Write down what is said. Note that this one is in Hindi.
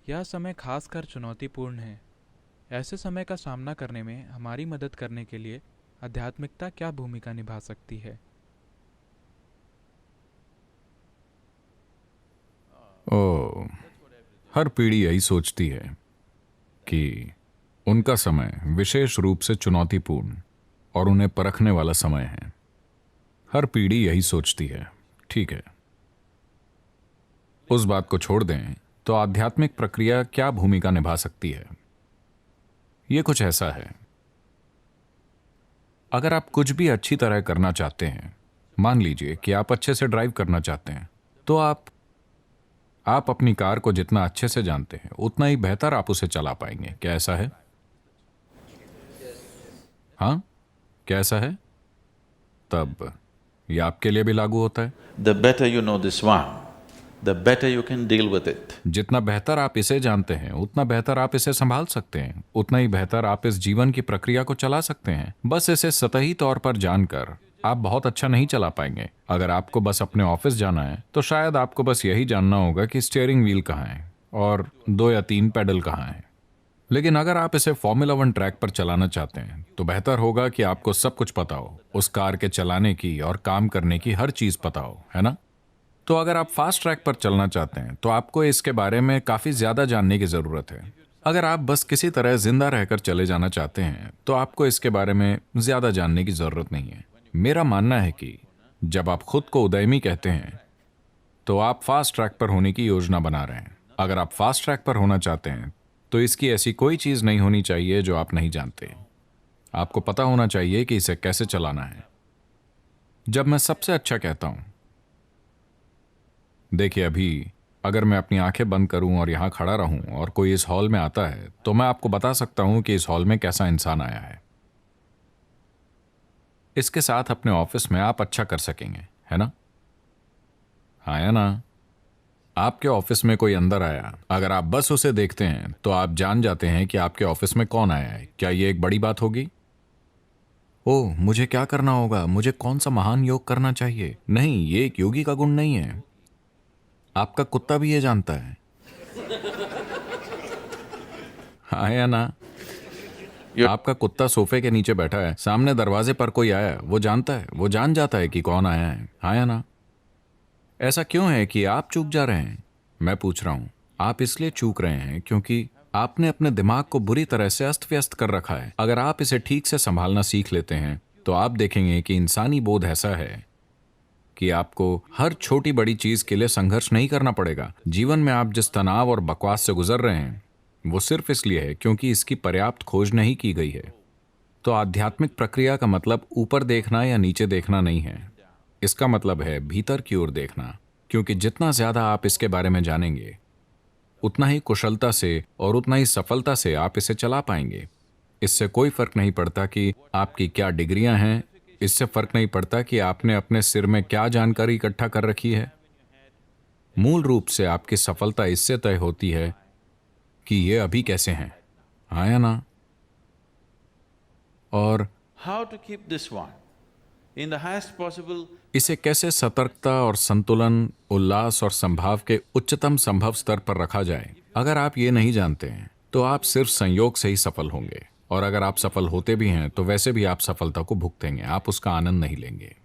यह समय खासकर चुनौतीपूर्ण है। ऐसे समय का सामना करने में हमारी मदद करने के लिए आध्यात्मिकता क्या भूमिका निभा सकती है? ओ, हर पीढ़ी यही सोचती है कि उनका समय विशेष रूप से चुनौतीपूर्ण और उन्हें परखने वाला समय है। हर पीढ़ी यही सोचती है। ठीक है, उस बात को छोड़ दें तो आध्यात्मिक प्रक्रिया क्या भूमिका निभा सकती है? यह कुछ ऐसा है, अगर आप कुछ भी अच्छी तरह करना चाहते हैं, मान लीजिए कि आप अच्छे से ड्राइव करना चाहते हैं, तो आप अपनी कार को जितना अच्छे से जानते हैं उतना ही बेहतर आप उसे चला पाएंगे। क्या ऐसा है? हाँ, क्या ऐसा है? तब यह आपके लिए भी लागू होता है। The better you know this one, the better you can deal with it. जितना बेहतर आप इसे जानते हैं उतना बेहतर आप इसे संभाल सकते हैं, उतना ही बेहतर आप इस जीवन की प्रक्रिया को चला सकते हैं। बस इसे सतही तौर पर जानकर आप बहुत अच्छा नहीं चला पाएंगे। अगर आपको बस अपने ऑफिस जाना है तो शायद आपको बस यही जानना होगा कि स्टीयरिंग व्हील कहाँ है और 2 या 3 पेडल कहाँ है। लेकिन अगर आप इसे फॉर्मूला 1 ट्रैक पर चलाना चाहते हैं तो बेहतर होगा कि आपको सब कुछ पता हो, उस कार के चलाने की और काम करने की हर चीज पता हो, है ना? तो अगर आप फास्ट ट्रैक पर चलना चाहते हैं तो आपको इसके बारे में काफी ज्यादा जानने की जरूरत है। अगर आप बस किसी तरह जिंदा रहकर चले जाना चाहते हैं तो आपको इसके बारे में ज्यादा जानने की जरूरत नहीं है। मेरा मानना है कि जब आप खुद को उदयमी कहते हैं तो आप फास्ट ट्रैक पर होने की योजना बना रहे हैं। अगर आप फास्ट ट्रैक पर होना चाहते हैं तो इसकी ऐसी कोई चीज नहीं होनी चाहिए जो आप नहीं जानते। आपको पता होना चाहिए कि इसे कैसे चलाना है। जब मैं सबसे अच्छा कहता हूं, देखिए अभी अगर मैं अपनी आंखें बंद करूं और यहां खड़ा रहूं और कोई इस हॉल में आता है तो मैं आपको बता सकता हूं कि इस हॉल में कैसा इंसान आया है। इसके साथ अपने ऑफिस में आप अच्छा कर सकेंगे, है ना? हाँ या ना? आपके ऑफिस में कोई अंदर आया, अगर आप बस उसे देखते हैं तो आप जान जाते हैं कि आपके ऑफिस में कौन आया है। क्या यह एक बड़ी बात होगी? ओह, मुझे क्या करना होगा, मुझे कौन सा महान योग करना चाहिए? नहीं, ये एक योगी का गुण नहीं है। आपका कुत्ता भी ये जानता है। हाँ या ना? आपका कुत्ता सोफे के नीचे बैठा है, सामने दरवाजे पर कोई आया, वो जानता है, वो जान जाता है कि कौन आया है। हाँ या ना? ऐसा क्यों है कि आप चूक जा रहे हैं? मैं पूछ रहा हूं, आप इसलिए चूक रहे हैं क्योंकि आपने अपने दिमाग को बुरी तरह से अस्त व्यस्त कर रखा है। अगर आप इसे ठीक से संभालना सीख लेते हैं तो आप देखेंगे कि इंसानी बोध ऐसा है कि आपको हर छोटी बड़ी चीज के लिए संघर्ष नहीं करना पड़ेगा। जीवन में आप जिस तनाव और बकवास से गुजर रहे हैं वो सिर्फ इसलिए है क्योंकि इसकी पर्याप्त खोज नहीं की गई है। तो आध्यात्मिक प्रक्रिया का मतलब ऊपर देखना या नीचे देखना नहीं है, इसका मतलब है भीतर की ओर देखना। क्योंकि जितना ज्यादा आप इसके बारे में जानेंगे उतना ही कुशलता से और उतना ही सफलता से आप इसे चला पाएंगे। इससे कोई फर्क नहीं पड़ता कि आपकी क्या डिग्रियां हैं, इससे फर्क नहीं पड़ता कि आपने अपने सिर में क्या जानकारी इकट्ठा कर रखी है। मूल रूप से आपकी सफलता इससे तय होती है कि ये अभी कैसे हैं। हाँ या ना? और How to keep this one in the highest possible इसे कैसे सतर्कता और संतुलन, उल्लास और संभाव के उच्चतम संभव स्तर पर रखा जाए। अगर आप ये नहीं जानते हैं तो आप सिर्फ संयोग से ही सफल होंगे, और अगर आप सफल होते भी हैं तो वैसे भी आप सफलता को भुगतेंगे, आप उसका आनंद नहीं लेंगे।